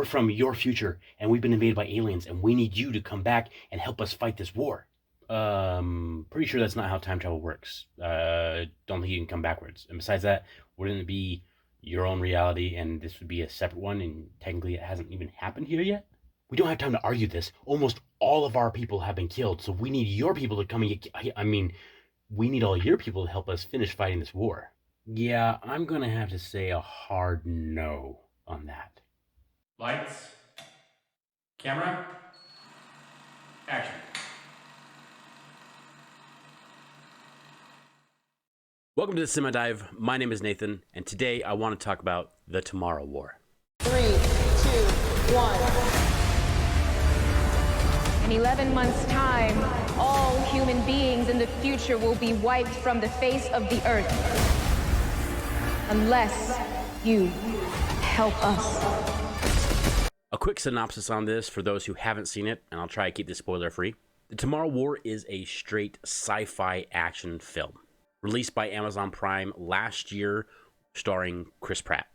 We're from your future, and we've been invaded by aliens, and we need you to come back and help us fight this war. Pretty sure that's not how time travel works. Don't think you can come backwards. And besides that, wouldn't it be your own reality, and this would be a separate one, and technically it hasn't even happened here yet? We don't have time to argue this. Almost all of our people have been killed, so we need your people to come and get. I mean, we need all your people to help us finish fighting this war. Yeah, I'm gonna have to say a hard no on that. Lights, camera, action. Welcome to the Semi Dive. My name is Nathan, and today I want to talk about the Tomorrow War. 3, 2, 1. In 11 months' time, all human beings in the future will be wiped from the face of the earth. Unless you help us. A quick synopsis on this for those who haven't seen it, and I'll try to keep this spoiler free. The Tomorrow War is a straight sci-fi action film, released by Amazon Prime last year, starring Chris Pratt.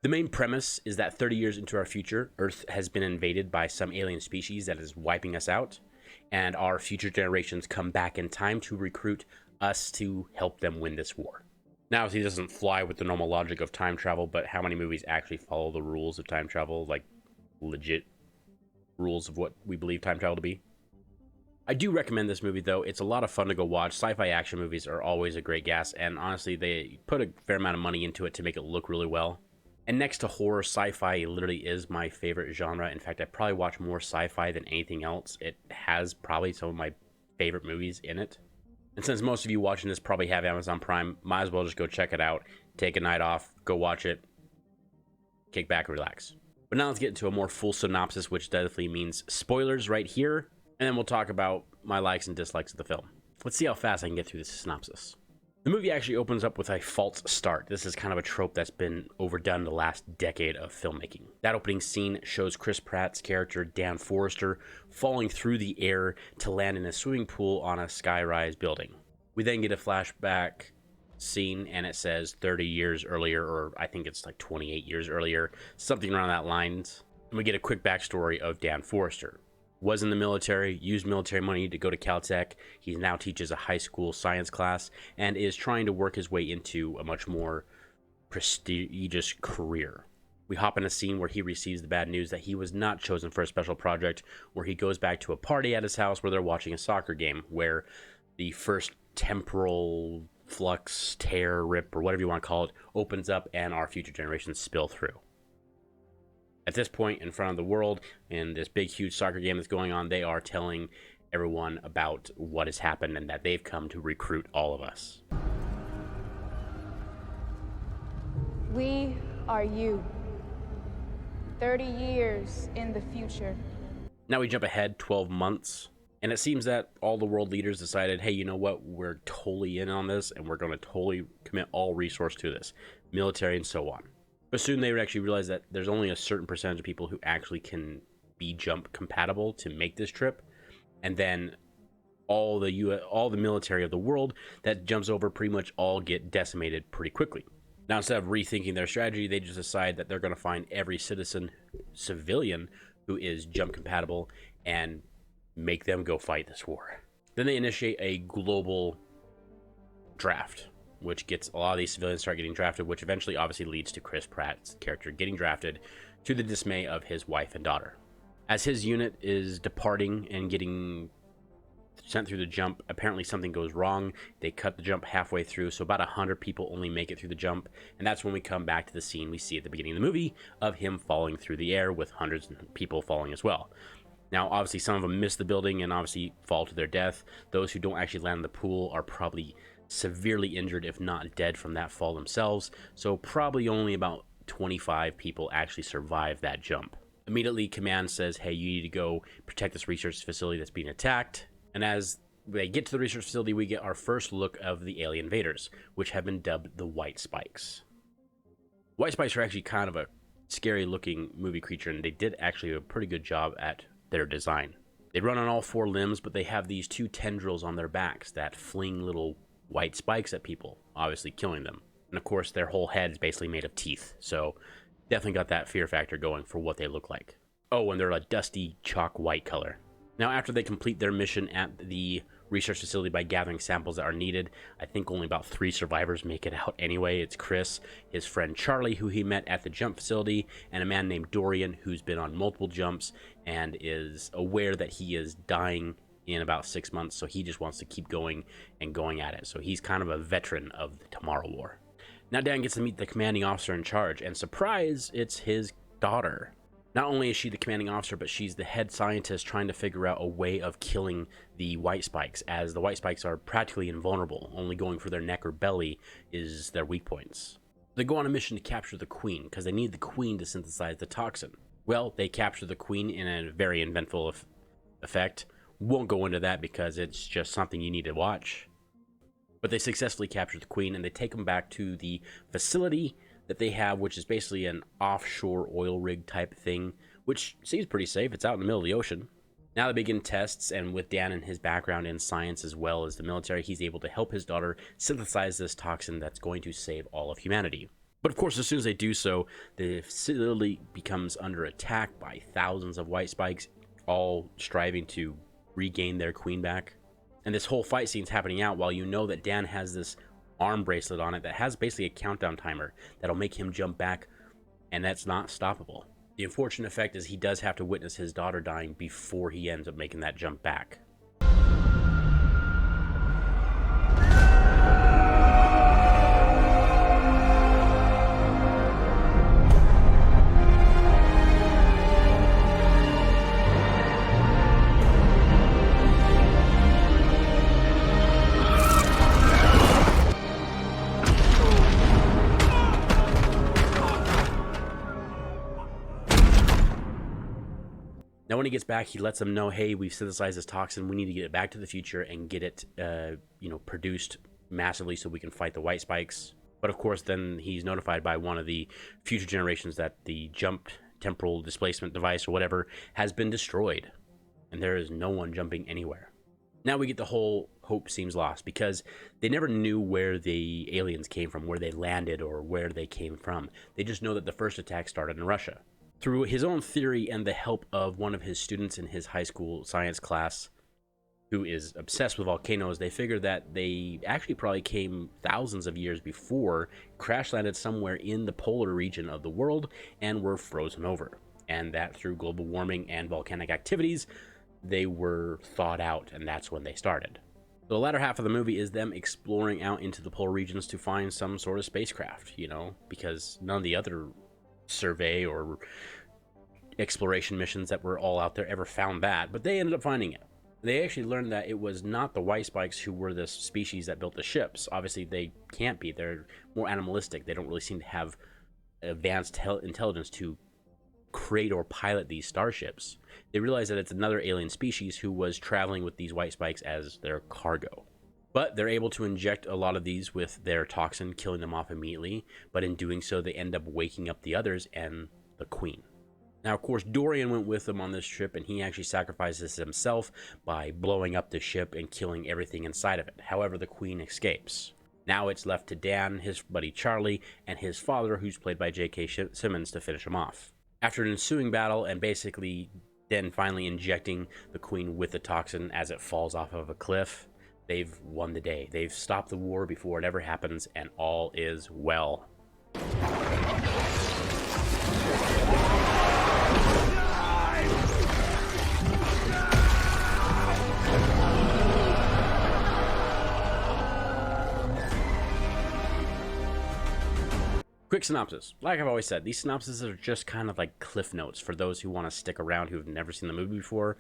The main premise is that 30 years into our future, Earth has been invaded by some alien species that is wiping us out, and our future generations come back in time to recruit us to help them win this war. Now, he doesn't fly with the normal logic of time travel, but how many movies actually follow the rules of time travel, like legit rules of what we believe time travel to be? I do recommend this movie, though. It's a lot of fun to go watch. Sci-fi action movies are always a great gas, and honestly, they put a fair amount of money into it to make it look really well. And next to horror, sci-fi literally is my favorite genre. In fact, I probably watch more sci-fi than anything else. It has probably some of my favorite movies in it. And since most of you watching this probably have Amazon Prime, might as well just go check it out, take a night off, go watch it, kick back, relax. But now let's get into a more full synopsis, which definitely means spoilers right here, and then we'll talk about my likes and dislikes of the film. Let's see how fast I can get through this synopsis. The movie actually opens up with a false start. This is kind of a trope that's been overdone the last decade of filmmaking. That opening scene shows Chris Pratt's character, Dan Forrester, falling through the air to land in a swimming pool on a skyrise building. We then get a flashback scene, and it says 30 years earlier, or I think it's like 28 years earlier, something around that lines. And we get a quick backstory of Dan Forrester. Was in the military, used military money to go to Caltech. He now teaches a high school science class and is trying to work his way into a much more prestigious career. We hop in a scene where he receives the bad news that he was not chosen for a special project, where he goes back to a party at his house where they're watching a soccer game, where the first temporal flux, tear, rip, or whatever you want to call it, opens up and our future generations spill through. At this point, in front of the world, in this big, huge soccer game that's going on, they are telling everyone about what has happened and that they've come to recruit all of us. We are you. 30 years in the future. Now we jump ahead 12 months, and it seems that all the world leaders decided, hey, you know what? We're totally in on this, and we're going to totally commit all resource to this, military and so on. But soon they would actually realize that there's only a certain percentage of people who actually can be jump compatible to make this trip, and then all the military of the world that jumps over pretty much all get decimated pretty quickly. Now, instead of rethinking their strategy, they just decide that they're going to find every civilian who is jump compatible and make them go fight this war. Then they initiate a global draft, which gets a lot of these civilians start getting drafted, which eventually obviously leads to Chris Pratt's character getting drafted, to the dismay of his wife and daughter. As his unit is departing and getting sent through the jump, apparently something goes wrong. They cut the jump halfway through, so about 100 people only make it through the jump, and that's when we come back to the scene we see at the beginning of the movie of him falling through the air with hundreds of people falling as well. Now, obviously, some of them miss the building and obviously fall to their death. Those who don't actually land in the pool are probably severely injured, if not dead, from that fall themselves, so probably only about 25 people actually survive that jump. Immediately, command says, hey, you need to go protect this research facility that's being attacked, and as they get to the research facility, we get our first look of the alien invaders, which have been dubbed the White Spikes. White Spikes are actually kind of a scary looking movie creature, and they did actually a pretty good job at their design. They run on all four limbs, but they have these two tendrils on their backs that fling little white spikes at people, obviously killing them. And of course, their whole head is basically made of teeth, so Definitely got that fear factor going for what they look like. Oh, and they're a dusty chalk white color. Now, after they complete their mission at the research facility by gathering samples that are needed, I think only about 3 survivors make it out anyway. It's Chris, his friend Charlie, who he met at the jump facility, and a man named Dorian, who's been on multiple jumps and is aware that he is dying in about 6 months, so he just wants to keep going and going at it. So he's kind of a veteran of the Tomorrow War. Now Dan gets to meet the commanding officer in charge, and surprise, it's his daughter. Not only is she the commanding officer, but she's the head scientist trying to figure out a way of killing the white spikes, as the white spikes are practically invulnerable. Only going for their neck or belly is their weak points. They go on a mission to capture the queen, because they need the queen to synthesize the toxin. Well, they capture the queen in a very eventful effect. Won't go into that because it's just something you need to watch. But they successfully capture the queen, and they take them back to the facility that they have, which is basically an offshore oil rig type thing, which seems pretty safe. It's out in the middle of the ocean. Now they begin tests, and with Dan and his background in science as well as the military, he's able to help his daughter synthesize this toxin that's going to save all of humanity. But of course, as soon as they do so, the facility becomes under attack by thousands of white spikes, all striving to regain their queen back. And this whole fight scene's happening out while you know that Dan has this arm bracelet on it that has basically a countdown timer that'll make him jump back, and that's not stoppable. The unfortunate effect is he does have to witness his daughter dying before he ends up making that jump back. Now, when he gets back, he lets them know, hey, we've synthesized this toxin. We need to get it back to the future and get it, produced massively so we can fight the white spikes. But of course, then he's notified by one of the future generations that the jump temporal displacement device or whatever has been destroyed, and there is no one jumping anywhere. Now we get the whole hope seems lost, because they never knew where the aliens came from, where they landed, or where they came from. They just know that the first attack started in Russia. Through his own theory and the help of one of his students in his high school science class, who is obsessed with volcanoes, they figured that they actually probably came thousands of years before, crash landed somewhere in the polar region of the world, and were frozen over. And that through global warming and volcanic activities, they were thawed out, and that's when they started. The latter half of the movie is them exploring out into the polar regions to find some sort of spacecraft, because none of the other survey or exploration missions that were all out there ever found that, but they ended up finding it. They actually learned that it was not the white spikes who were the species that built the ships. Obviously they can't be. They're more animalistic. They don't really seem to have advanced intelligence to create or pilot these starships. They realized that it's another alien species who was traveling with these white spikes as their cargo. But they're able to inject a lot of these with their toxin, killing them off immediately. But in doing so, they end up waking up the others and the queen. Now, of course, Dorian went with them on this trip, and he actually sacrifices himself by blowing up the ship and killing everything inside of it. However, the queen escapes. Now it's left to Dan, his buddy Charlie, and his father, who's played by J.K. Simmons, to finish him off. After an ensuing battle, and basically then finally injecting the queen with the toxin as it falls off of a cliff, they've won the day. They've stopped the war before it ever happens, and all is well. Quick synopsis. Like I've always said, these synopses are just kind of like cliff notes for those who want to stick around who've never seen the movie before,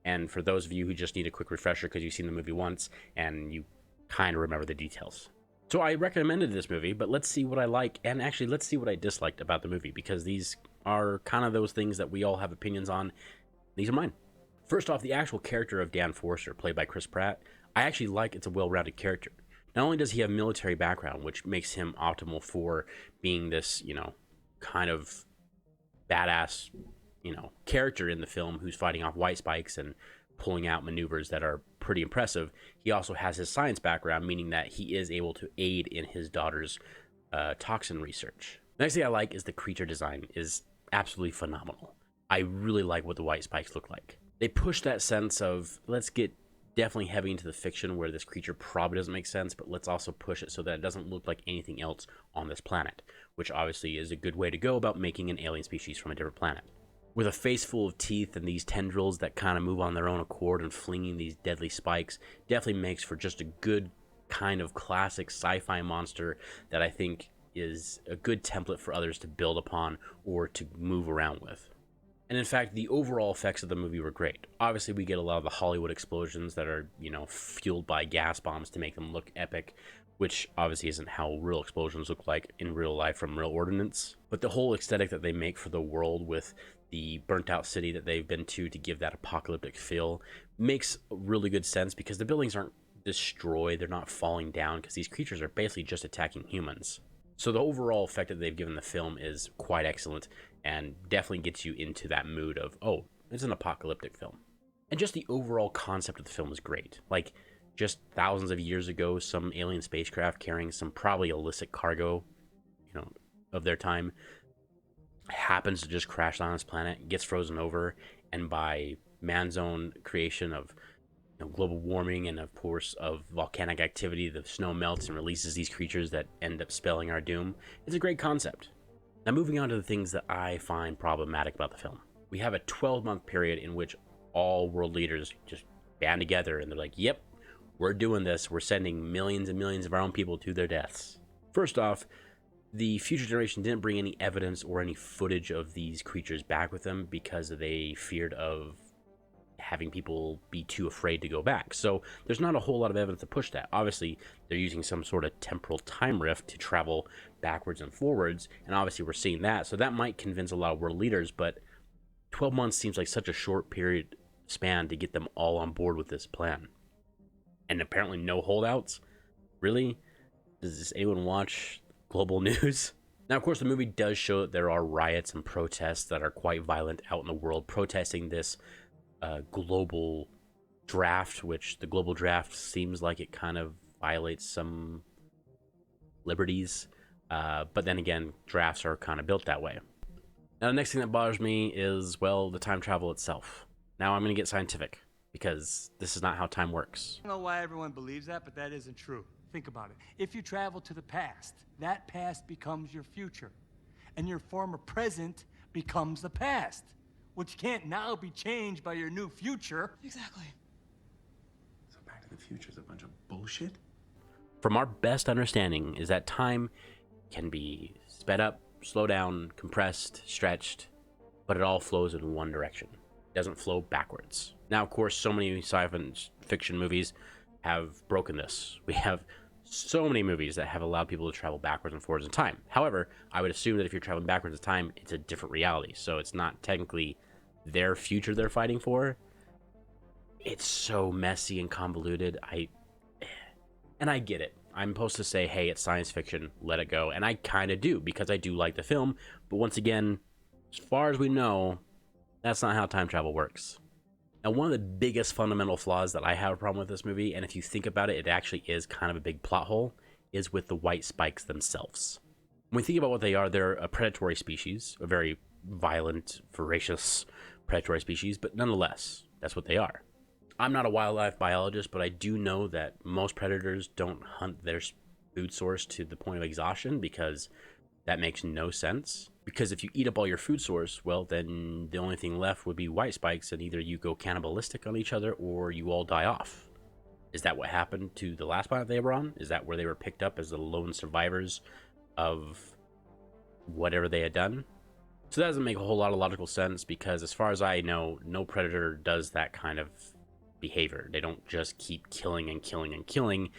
and for those of you who just need a quick refresher because you've seen the movie once and you kind of remember the details. So I recommended this movie, but let's see what I like, and actually let's see what I disliked about the movie, because these are kind of those things that we all have opinions on. These are mine. First off, the actual character of Dan Forrester, played by Chris Pratt, I actually like. It's a well-rounded character. Not only does he have military background, which makes him optimal for being this, kind of badass, character in the film who's fighting off white spikes and pulling out maneuvers that are pretty impressive. He also has his science background, meaning that he is able to aid in his daughter's toxin research. Next thing I like is the creature design is absolutely phenomenal. I really like what the white spikes look like. They push that sense of, let's get definitely heavy into the fiction where this creature probably doesn't make sense, but let's also push it so that it doesn't look like anything else on this planet, which obviously is a good way to go about making an alien species from a different planet. With a face full of teeth and these tendrils that kind of move on their own accord and flinging these deadly spikes, definitely makes for just a good kind of classic sci-fi monster that I think is a good template for others to build upon or to move around with. And in fact, the overall effects of the movie were great. Obviously, we get a lot of the Hollywood explosions that are, fueled by gas bombs to make them look epic, which obviously isn't how real explosions look like in real life from real ordnance. But the whole aesthetic that they make for the world with the burnt out city that they've been to give that apocalyptic feel makes really good sense because the buildings aren't destroyed, they're not falling down because these creatures are basically just attacking humans. So the overall effect that they've given the film is quite excellent and definitely gets you into that mood of, oh, it's an apocalyptic film. And just the overall concept of the film is great. Like, just thousands of years ago, some alien spacecraft carrying some probably illicit cargo, of their time, happens to just crash on this planet, gets frozen over, and by man's own creation of global warming and of course of volcanic activity, the snow melts and releases these creatures that end up spelling our doom. It's a great concept. Now moving on to the things that I find problematic about the film. We have a 12-month period in which all world leaders just band together and they're like, yep, we're doing this. We're sending millions and millions of our own people to their deaths. First off, the future generation didn't bring any evidence or any footage of these creatures back with them because they feared of having people be too afraid to go back. So there's not a whole lot of evidence to push that. Obviously, they're using some sort of temporal time rift to travel backwards and forwards, and obviously we're seeing that. So that might convince a lot of world leaders, but 12 months seems like such a short period span to get them all on board with this plan. And apparently no holdouts? Really? Does anyone watch global news? Now, of course, the movie does show that there are riots and protests that are quite violent out in the world, protesting this global draft, which the global draft seems like it kind of violates some liberties. But then again, drafts are kind of built that way. Now, the next thing that bothers me is, well, the time travel itself. Now I'm going to get scientific because this is not how time works. I don't know why everyone believes that, but that isn't true. Think about it. If you travel to the past, that past becomes your future, and your former present becomes the past, which can't now be changed by your new future. Exactly. So Back to the Future is a bunch of bullshit? From our best understanding is that time can be sped up, slowed down, compressed, stretched, but it all flows in one direction. It doesn't flow backwards. Now, of course, so many sci-fi fiction movies have broken this. We have so many movies that have allowed people to travel backwards and forwards in time. However, I would assume that if you're traveling backwards in time, it's a different reality. So it's not technically their future they're fighting for. It's so messy and convoluted. And I get it. I'm supposed to say, hey, it's science fiction, let it go. And I kind of do, because I do like the film. But once again, as far as we know, that's not how time travel works. Now, one of the biggest fundamental flaws that I have a problem with this movie, and if you think about it, it actually is kind of a big plot hole, is with the white spikes themselves. When we think about what they are, they're a predatory species, a very violent, voracious predatory species, but nonetheless, that's what they are. I'm not a wildlife biologist, but I do know that most predators don't hunt their food source to the point of exhaustion, because that makes no sense. Because if you eat up all your food source, well, then the only thing left would be white spikes, and either you go cannibalistic on each other or you all die off. Is that what happened to the last planet they were on? Is that where they were picked up as the lone survivors of whatever they had done? So that doesn't make a whole lot of logical sense, because as far as I know, no predator does that kind of behavior. They don't just keep killing and killing and killing,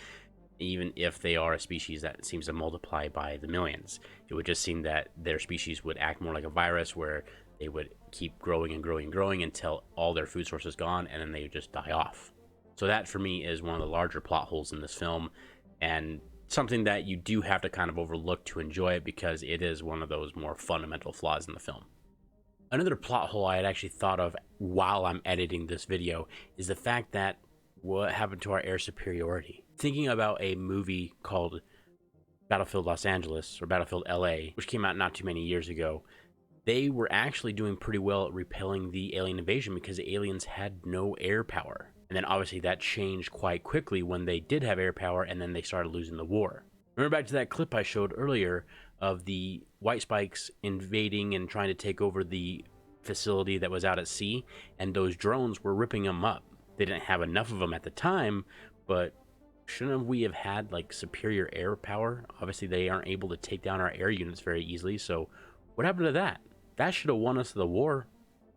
even if they are a species that seems to multiply by the millions. It would just seem that their species would act more like a virus, where they would keep growing and growing and growing until all their food source is gone, and then they would just die off. So that, for me, is one of the larger plot holes in this film, and something that you do have to kind of overlook to enjoy it, because it is one of those more fundamental flaws in the film. Another plot hole I had actually thought of while I'm editing this video is the fact that what happened to our air superiority. Thinking about a movie called Battlefield Los Angeles or Battlefield LA, which came out not too many years ago, they were actually doing pretty well at repelling the alien invasion because the aliens had no air power. And then obviously that changed quite quickly when they did have air power, and then they started losing the war. Remember back to that clip I showed earlier of the White Spikes invading and trying to take over the facility that was out at sea, and those drones were ripping them up. They didn't have enough of them at the time, but shouldn't we have had like superior air power? Obviously they aren't able to take down our air units very easily, so what happened to that? That should have won us the war.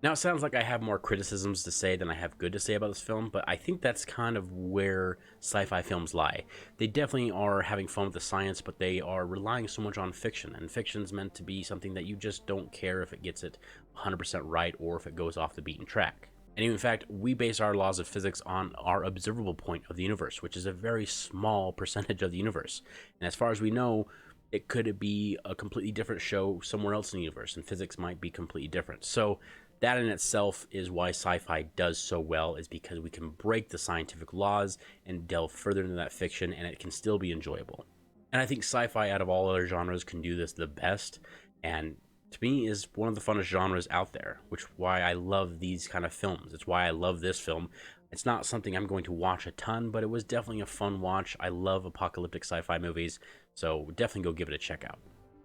Now, it sounds like I have more criticisms to say than I have good to say about this film, but I think that's kind of where sci-fi films lie. They definitely are having fun with the science, but they are relying so much on fiction, and fiction's meant to be something that you just don't care if it gets it 100% right or if it goes off the beaten track. And in fact, we base our laws of physics on our observable point of the universe, which is a very small percentage of the universe. And as far as we know, it could be a completely different show somewhere else in the universe, and physics might be completely different. So that in itself is why sci-fi does so well, is because we can break the scientific laws and delve further into that fiction, and it can still be enjoyable. And I think sci-fi out of all other genres can do this the best, and to me is one of the funnest genres out there, which is why I love these kind of films. It's why I love this film. It's not something I'm going to watch a ton, but it was definitely a fun watch. I love apocalyptic sci-fi movies, so definitely go give it a check out.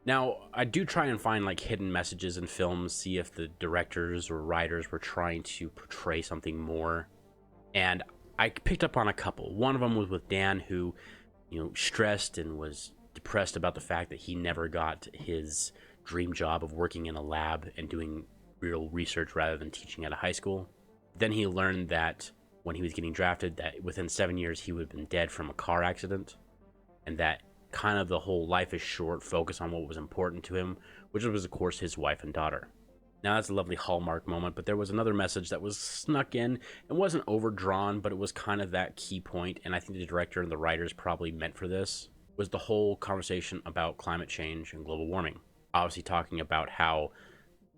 Now, I do try and find like hidden messages in films, see if the directors or writers were trying to portray something more. And I picked up on a couple. One of them was with Dan, who, stressed and was depressed about the fact that he never got his dream job of working in a lab and doing real research rather than teaching at a high school. Then he learned that when he was getting drafted, that within 7 years he would have been dead from a car accident, and that kind of the whole life is short focus on what was important to him, which was of course his wife and daughter. Now that's a lovely hallmark moment, but there was another message that was snuck in. It wasn't overdrawn, but it was kind of that key point, and I think the director and the writers probably meant for this, was the whole conversation about climate change and global warming. Obviously talking about how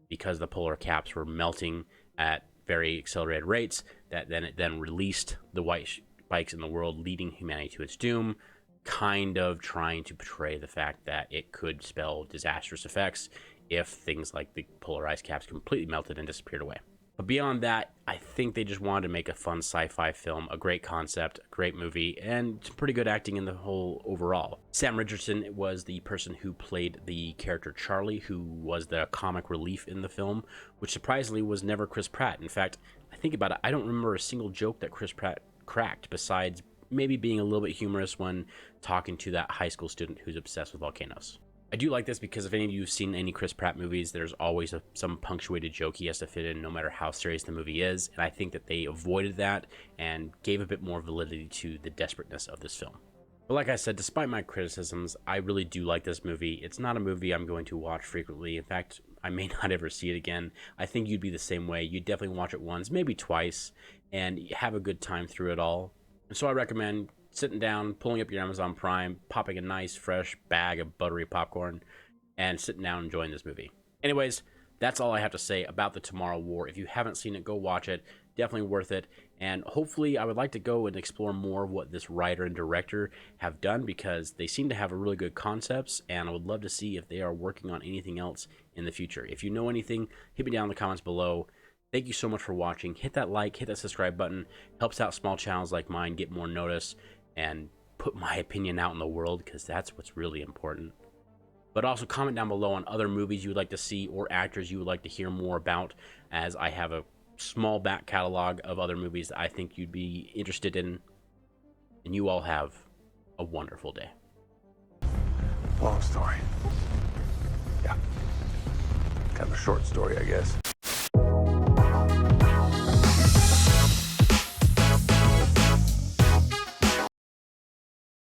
because the polar caps were melting at very accelerated rates, that it then released the white spikes in the world, leading humanity to its doom, kind of trying to portray the fact that it could spell disastrous effects if things like the polar ice caps completely melted and disappeared away. But beyond that, I think they just wanted to make a fun sci-fi film, a great concept, a great movie, and some pretty good acting in the whole overall. Sam Richardson was the person who played the character Charlie, who was the comic relief in the film, which surprisingly was never Chris Pratt. In fact, I think about it, I don't remember a single joke that Chris Pratt cracked besides maybe being a little bit humorous when talking to that high school student who's obsessed with volcanoes. I do like this because if any of you have seen any Chris Pratt movies, there's always some punctuated joke he has to fit in no matter how serious the movie is, and I think that they avoided that and gave a bit more validity to the desperateness of this film. But like I said, despite my criticisms, I really do like this movie. It's not a movie I'm going to watch frequently. In fact, I may not ever see it again. I think you'd be the same way. You'd definitely watch it once, maybe twice, and have a good time through it all. And so I recommend sitting down, pulling up your Amazon Prime, popping a nice fresh bag of buttery popcorn, and sitting down and enjoying this movie. Anyways, that's all I have to say about The Tomorrow War. If you haven't seen it, go watch it. Definitely worth it. And hopefully I would like to go and explore more of what this writer and director have done, because they seem to have a really good concepts, and I would love to see if they are working on anything else in the future. If you know anything, hit me down in the comments below. Thank you so much for watching. Hit that like, hit that subscribe button. Helps out small channels like mine get more notice and put my opinion out in the world, because that's what's really important. But also comment down below on other movies you would like to see or actors you would like to hear more about, as I have a small back catalog of other movies that I think you'd be interested in. And you all have a wonderful day. Long story. Yeah. Kind of a short story, I guess.